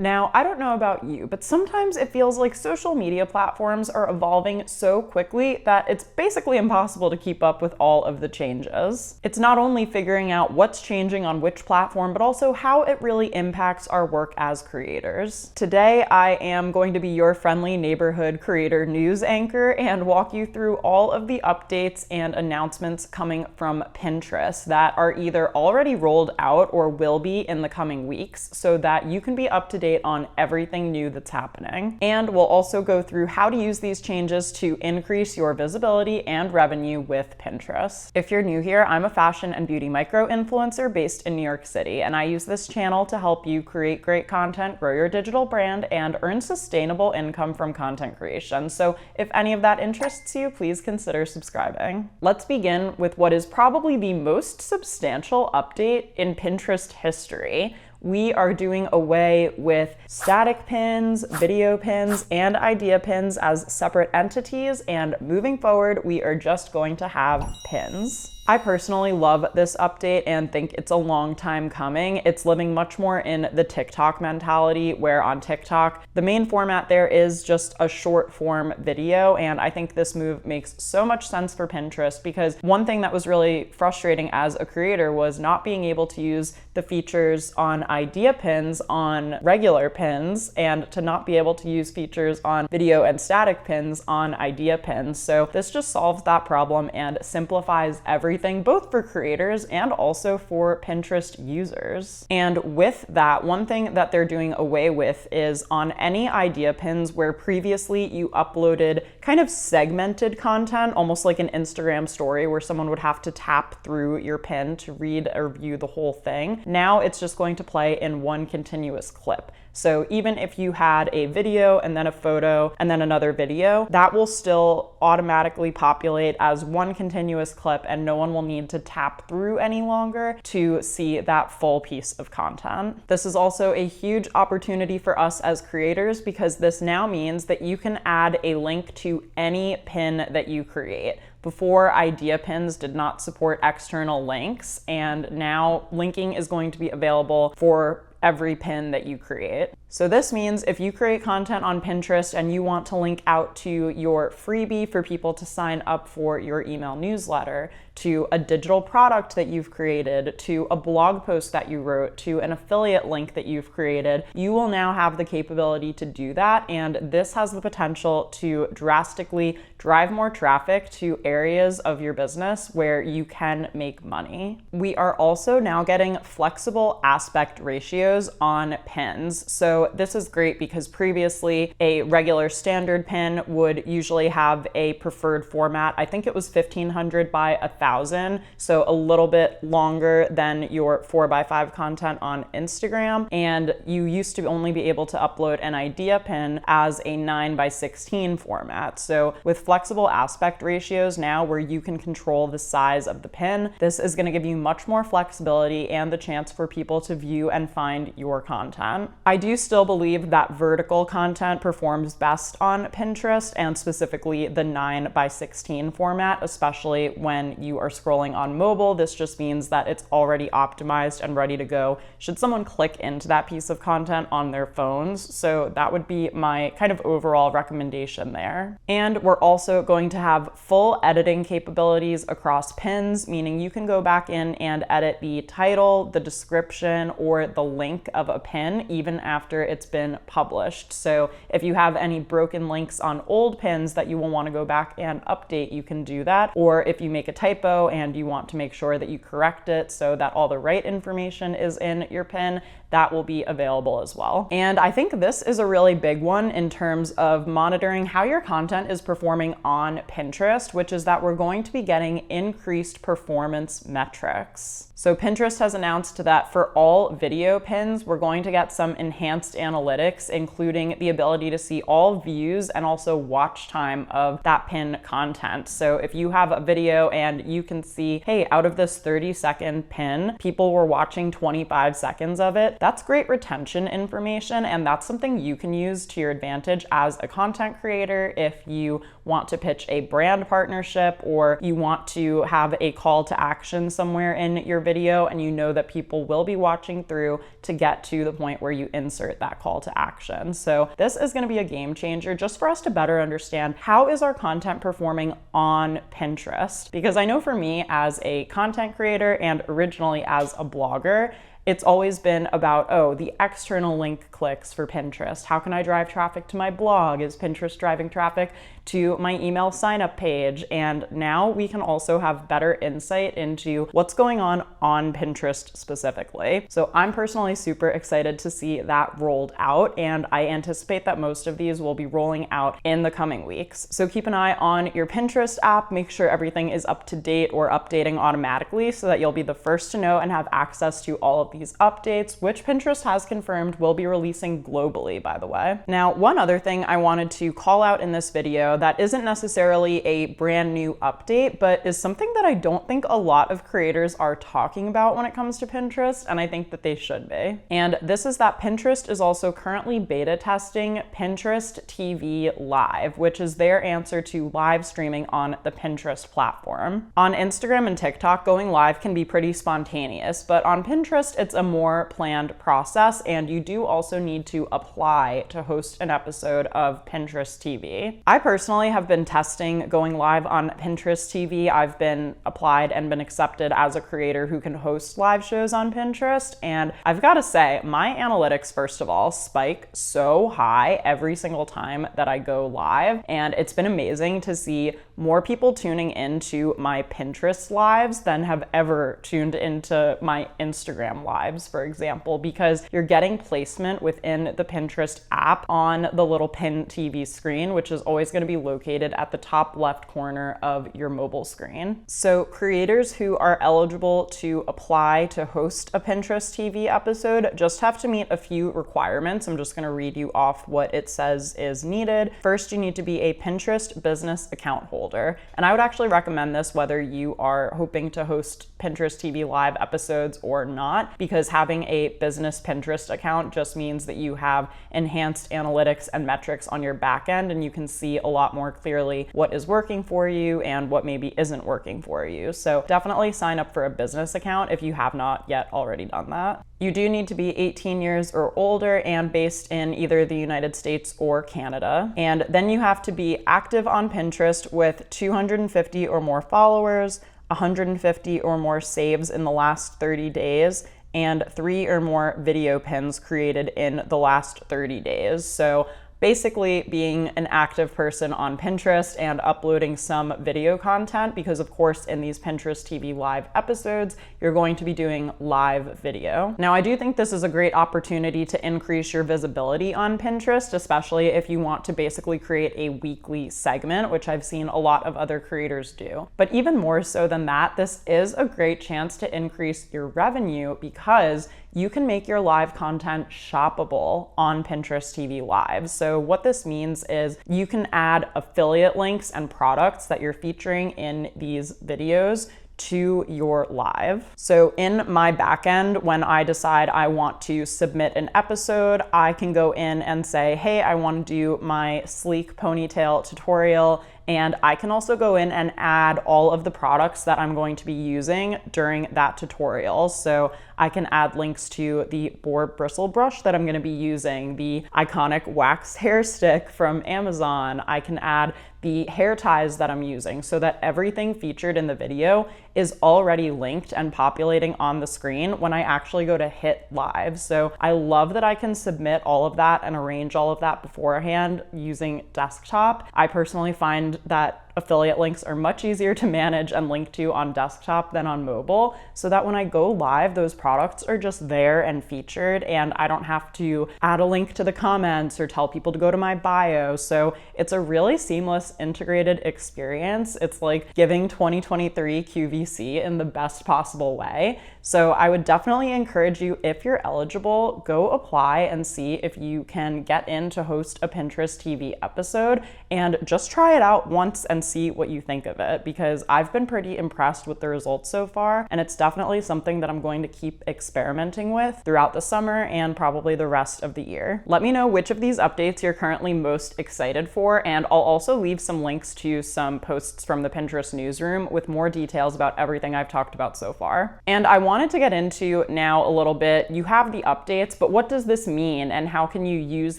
Now, I don't know about you, but sometimes it feels like social media platforms are evolving so quickly that it's basically impossible to keep up with all of the changes. It's not only figuring out what's changing on which platform, but also how it really impacts our work as creators. Today, I am going to be your friendly neighborhood creator news anchor and walk you through all of the updates and announcements coming from Pinterest that are either already rolled out or will be in the coming weeks, so that you can be up to date on everything new that's happening. And we'll also go through how to use these changes to increase your visibility and revenue with Pinterest. If you're new here, I'm a fashion and beauty micro-influencer based in New York City, and I use this channel to help you create great content, grow your digital brand, and earn sustainable income from content creation. So if any of that interests you, please consider subscribing. Let's begin with what is probably the most substantial update in Pinterest history. We are doing away with static pins, video pins, and idea pins as separate entities, and moving forward, we are just going to have pins. I personally love this update and think it's a long time coming. It's living much more in the TikTok mentality, where on TikTok, the main format there is just a short form video. And I think this move makes so much sense for Pinterest, because one thing that was really frustrating as a creator was not being able to use the features on idea pins on regular pins, and to not be able to use features on video and static pins on idea pins. So this just solves that problem and simplifies everything, both for creators and also for Pinterest users. And with that, one thing that they're doing away with is on any idea pins where previously you uploaded kind of segmented content, almost like an Instagram story where someone would have to tap through your pin to read or view the whole thing. Now it's just going to play in one continuous clip. So even if you had a video and then a photo and then another video, that will still automatically populate as one continuous clip, and no one will need to tap through any longer to see that full piece of content. This is also a huge opportunity for us as creators, because this now means that you can add a link to any pin that you create. Before, idea pins did not support external links, and now linking is going to be available for every pin that you create. So this means if you create content on Pinterest and you want to link out to your freebie for people to sign up for your email newsletter, to a digital product that you've created, to a blog post that you wrote, to an affiliate link that you've created, you will now have the capability to do that. And this has the potential to drastically drive more traffic to areas of your business where you can make money. We are also now getting flexible aspect ratios on pins. So this is great, because previously a regular standard pin would usually have a preferred format. I think it was 1500 by 1000, so a little bit longer than your 4x5 content on Instagram. And you used to only be able to upload an idea pin as a 9x16 format. So with flexible aspect ratios now, where you can control the size of the pin, this is going to give you much more flexibility and the chance for people to view and find your content. I do still believe that vertical content performs best on Pinterest, and specifically the 9x16 format, especially when you are scrolling on mobile. This just means that it's already optimized and ready to go should someone click into that piece of content on their phones. So that would be my kind of overall recommendation there. And we're also going to have full editing capabilities across pins, meaning you can go back in and edit the title, the description, or the link of a pin even after it's been published. So if you have any broken links on old pins that you will want to go back and update, you can do that. Or if you make a typo and you want to make sure that you correct it so that all the right information is in your pin, that will be available as well. And I think this is a really big one in terms of monitoring how your content is performing on Pinterest, which is that we're going to be getting increased performance metrics. So Pinterest has announced that for all video pins, we're going to get some enhanced analytics, including the ability to see all views and also watch time of that pin content. So if you have a video and you can see, hey, out of this 30-second pin, people were watching 25 seconds of it. That's great retention information, and that's something you can use to your advantage as a content creator if you want to pitch a brand partnership or you want to have a call to action somewhere in your video and you know that people will be watching through to get to the point where you insert that call to action. So this is going to be a game changer just for us to better understand how is our content performing on Pinterest. Because I know for me as a content creator and originally as a blogger, it's always been about, oh, the external link clicks for Pinterest. How can I drive traffic to my blog? Is Pinterest driving traffic to my email sign-up page? And now we can also have better insight into what's going on Pinterest specifically. So I'm personally super excited to see that rolled out, and I anticipate that most of these will be rolling out in the coming weeks. So keep an eye on your Pinterest app, make sure everything is up to date or updating automatically so that you'll be the first to know and have access to all of these updates, which Pinterest has confirmed will be releasing globally, by the way. Now, one other thing I wanted to call out in this video that isn't necessarily a brand new update, but is something that I don't think a lot of creators are talking about when it comes to Pinterest, and I think that they should be. And this is that Pinterest is also currently beta testing Pinterest TV Live, which is their answer to live streaming on the Pinterest platform. On Instagram and TikTok, going live can be pretty spontaneous, but on Pinterest, it's a more planned process, and you do also need to apply to host an episode of Pinterest TV. I personally have been testing going live on Pinterest TV. I've been applied and been accepted as a creator who can host live shows on Pinterest, and I've got to say, my analytics, first of all, spike so high every single time that I go live, and it's been amazing to see more people tuning into my Pinterest lives than have ever tuned into my Instagram lives, for example, because you're getting placement within the Pinterest app on the little pin TV screen, which is always going to be located at the top left corner of your mobile screen. So creators who are eligible to apply to host a Pinterest TV episode just have to meet a few requirements. I'm just going to read you off what it says is needed. First, you need to be a Pinterest business account holder. And I would actually recommend this whether you are hoping to host Pinterest TV Live episodes or not, because having a business Pinterest account just means that you have enhanced analytics and metrics on your back end, and you can see a lot more clearly what is working for you and what maybe isn't working for you. So definitely sign up for a business account if you have not yet already done that. You do need to be 18 years or older and based in either the United States or Canada. And then you have to be active on Pinterest with 250 or more followers, 150 or more saves in the last 30 days, and 3 or more video pins created in the last 30 days. So basically being an active person on Pinterest and uploading some video content, because of course in these Pinterest TV Live episodes, you're going to be doing live video. Now, I do think this is a great opportunity to increase your visibility on Pinterest, especially if you want to basically create a weekly segment, which I've seen a lot of other creators do. But even more so than that, this is a great chance to increase your revenue because you can make your live content shoppable on Pinterest TV Live. So what this means is you can add affiliate links and products that you're featuring in these videos to your live. So in my backend, when I decide I want to submit an episode, I can go in and say, hey, I want to do my sleek ponytail tutorial. And I can also go in and add all of the products that I'm going to be using during that tutorial. So I can add links to the boar bristle brush that I'm going to be using, the iconic wax hair stick from Amazon. I can add the hair ties that I'm using so that everything featured in the video is already linked and populating on the screen when I actually go to hit live. So I love that I can submit all of that and arrange all of that beforehand using desktop. I personally find that affiliate links are much easier to manage and link to on desktop than on mobile, so that when I go live, those products are just there and featured, and I don't have to add a link to the comments or tell people to go to my bio. So it's a really seamless, integrated experience. It's like giving 2023 QVC in the best possible way. So I would definitely encourage you, if you're eligible, go apply and see if you can get in to host a Pinterest TV episode and just try it out once and see what you think of it, because I've been pretty impressed with the results so far, and it's definitely something that I'm going to keep experimenting with throughout the summer and probably the rest of the year. Let me know which of these updates you're currently most excited for, and I'll also leave some links to some posts from the Pinterest newsroom with more details about everything I've talked about so far. And I wanted to get into now a little bit, you have the updates, but what does this mean and how can you use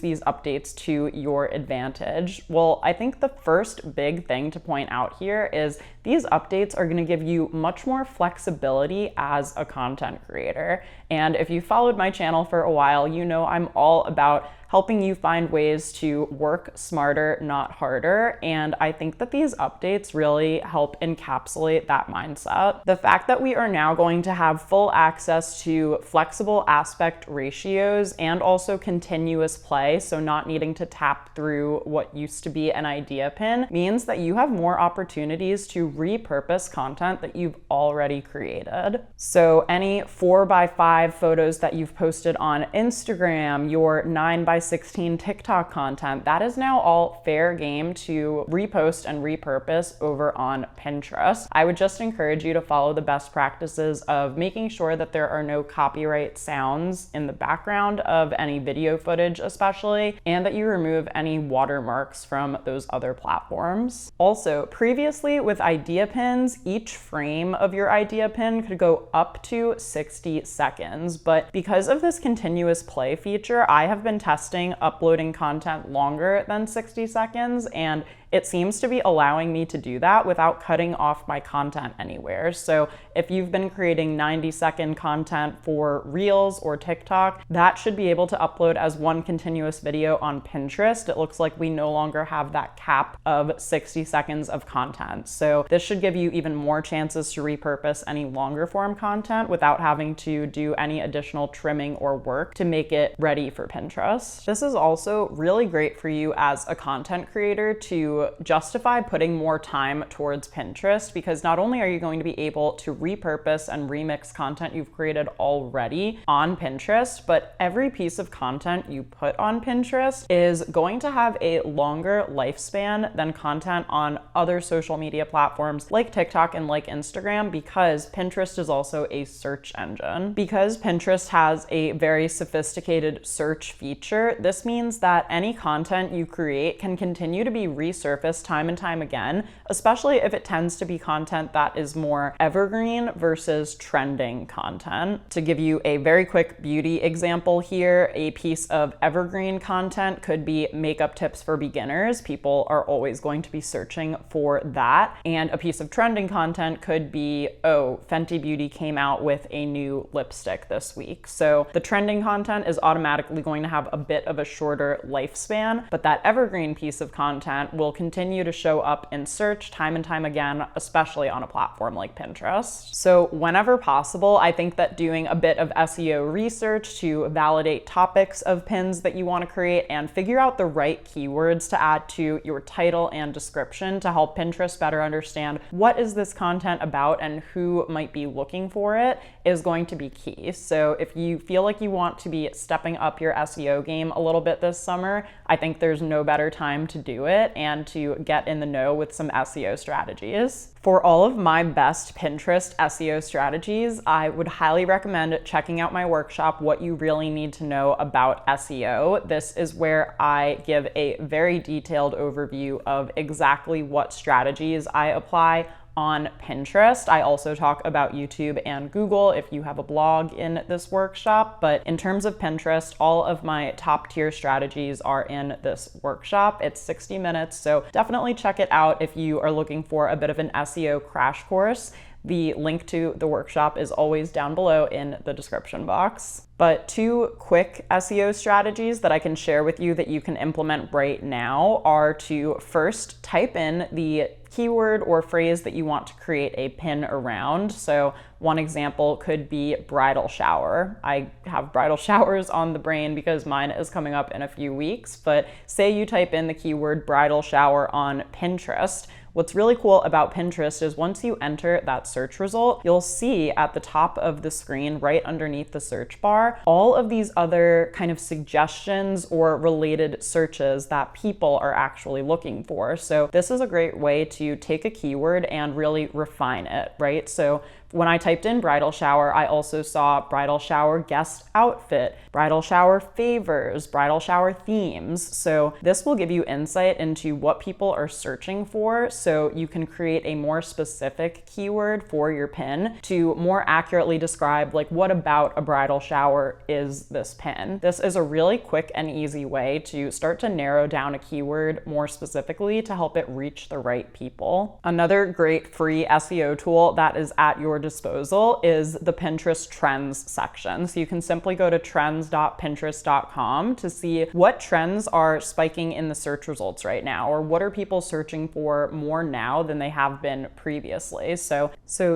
these updates to your advantage? Well, I think the first big thing to point out here is these updates are going to give you much more flexibility as a content creator. And if you followed my channel for a while, you know I'm all about helping you find ways to work smarter, not harder. And I think that these updates really help encapsulate that mindset. The fact that we are now going to have full access to flexible aspect ratios and also continuous play, so not needing to tap through what used to be an idea pin, means that you have more opportunities to repurpose content that you've already created. So any 4x5 photos that you've posted on Instagram, your 9x16 TikTok content, that is now all fair game to repost and repurpose over on Pinterest. I would just encourage you to follow the best practices of making sure that there are no copyright sounds in the background of any video footage especially, and that you remove any watermarks from those other platforms. Also, previously with idea pins, each frame of your idea pin could go up to 60 seconds, but because of this continuous play feature, I have been testing uploading content longer than 60 seconds, and it seems to be allowing me to do that without cutting off my content anywhere. So if you've been creating 90-second content for Reels or TikTok, that should be able to upload as one continuous video on Pinterest. It looks like we no longer have that cap of 60 seconds of content. So this should give you even more chances to repurpose any longer form content without having to do any additional trimming or work to make it ready for Pinterest. This is also really great for you as a content creator to justify putting more time towards Pinterest, because not only are you going to be able to repurpose and remix content you've created already on Pinterest, but every piece of content you put on Pinterest is going to have a longer lifespan than content on other social media platforms like TikTok and like Instagram, because Pinterest is also a search engine. Because Pinterest has a very sophisticated search feature, this means that any content you create can continue to be researched time and time again, especially if it tends to be content that is more evergreen versus trending content. To give you a very quick beauty example here, a piece of evergreen content could be makeup tips for beginners. People are always going to be searching for that. And a piece of trending content could be, oh, Fenty Beauty came out with a new lipstick this week. So the trending content is automatically going to have a bit of a shorter lifespan, but that evergreen piece of content will continue to show up in search time and time again, especially on a platform like Pinterest. So whenever possible, I think that doing a bit of SEO research to validate topics of pins that you want to create and figure out the right keywords to add to your title and description to help Pinterest better understand what is this content about and who might be looking for it is going to be key. So if you feel like you want to be stepping up your SEO game a little bit this summer, I think there's no better time to do it and to get in the know with some SEO strategies. For all of my best Pinterest SEO strategies, I would highly recommend checking out my workshop, What You Really Need to Know About SEO. This is where I give a very detailed overview of exactly what strategies I apply on Pinterest. I also talk about YouTube and Google if you have a blog in this workshop, but in terms of Pinterest, all of my top tier strategies are in this workshop. It's 60 minutes, so definitely check it out if you are looking for a bit of an SEO crash course. The link to the workshop is always down below in the description box. But 2 quick SEO strategies that I can share with you that you can implement right now are to first type in the keyword or phrase that you want to create a pin around. So one example could be bridal shower. I have bridal showers on the brain because mine is coming up in a few weeks, but say you type in the keyword bridal shower on Pinterest. What's really cool about Pinterest is once you enter that search result, you'll see at the top of the screen right underneath the search bar bar, all of these other kind of suggestions or related searches that people are actually looking for. So this is a great way to take a keyword and really refine it, right? So when I typed in bridal shower, I also saw bridal shower guest outfit, bridal shower favors, bridal shower themes. So this will give you insight into what people are searching for, so you can create a more specific keyword for your pin to more accurately describe like what about a bridal shower is this pin. This is a really quick and easy way to start to narrow down a keyword more specifically to help it reach the right people. Another great free SEO tool that is at your disposal is the Pinterest trends section. So you can simply go to trends.pinterest.com to see what trends are spiking in the search results right now, or what are people searching for more now than they have been previously. So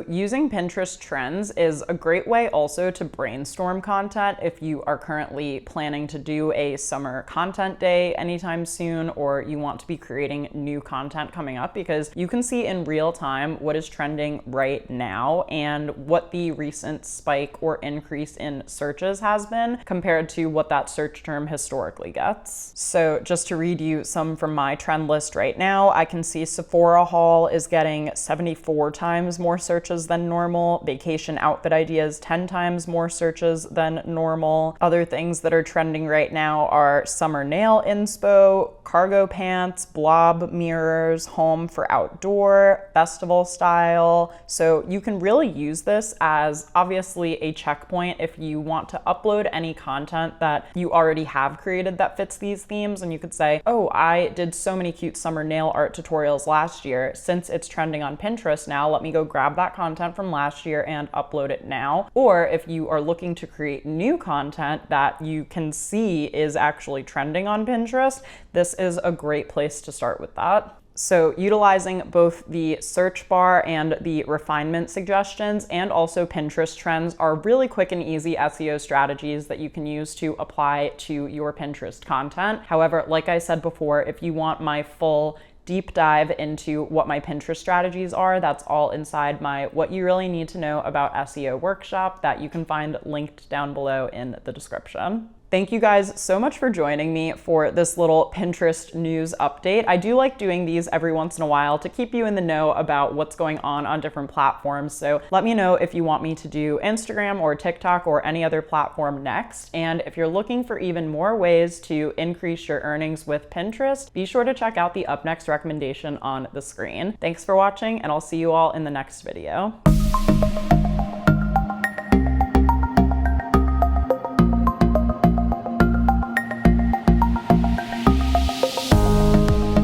using Pinterest trends is a great way also to brainstorm content if you are currently planning to do a summer content day anytime soon, or you want to be creating new content coming up, because you can see in real time what is trending right now and what the recent spike or increase in searches has been compared to what that search term historically gets. So just to read you some from my trend list right now, I can see Sephora haul is getting 74 times more searches than normal, vacation outfit ideas 10 times more searches than normal. Other things that are trending right now are summer nail inspo, cargo pants, blob mirrors, home for outdoor, festival style. So you can really use this as obviously a checkpoint if you want to upload any content that you already have created that fits these themes, and you could say, oh, I did so many cute summer nail art tutorials last year. Since it's trending on Pinterest now, let me go grab that content from last year and upload it now. Or if you are looking to create new content that you can see is actually trending on Pinterest, this is a great place to start with that. So utilizing both the search bar and the refinement suggestions and also Pinterest trends are really quick and easy SEO strategies that you can use to apply to your Pinterest content. However, like I said before, if you want my full deep dive into what my Pinterest strategies are, that's all inside my What You Really Need to Know About SEO workshop that you can find linked down below in the description. Thank you guys so much for joining me for this little Pinterest news update. I do like doing these every once in a while to keep you in the know about what's going on different platforms. So let me know if you want me to do Instagram or TikTok or any other platform next. And if you're looking for even more ways to increase your earnings with Pinterest, be sure to check out the up next recommendation on the screen. Thanks for watching, and I'll see you all in the next video.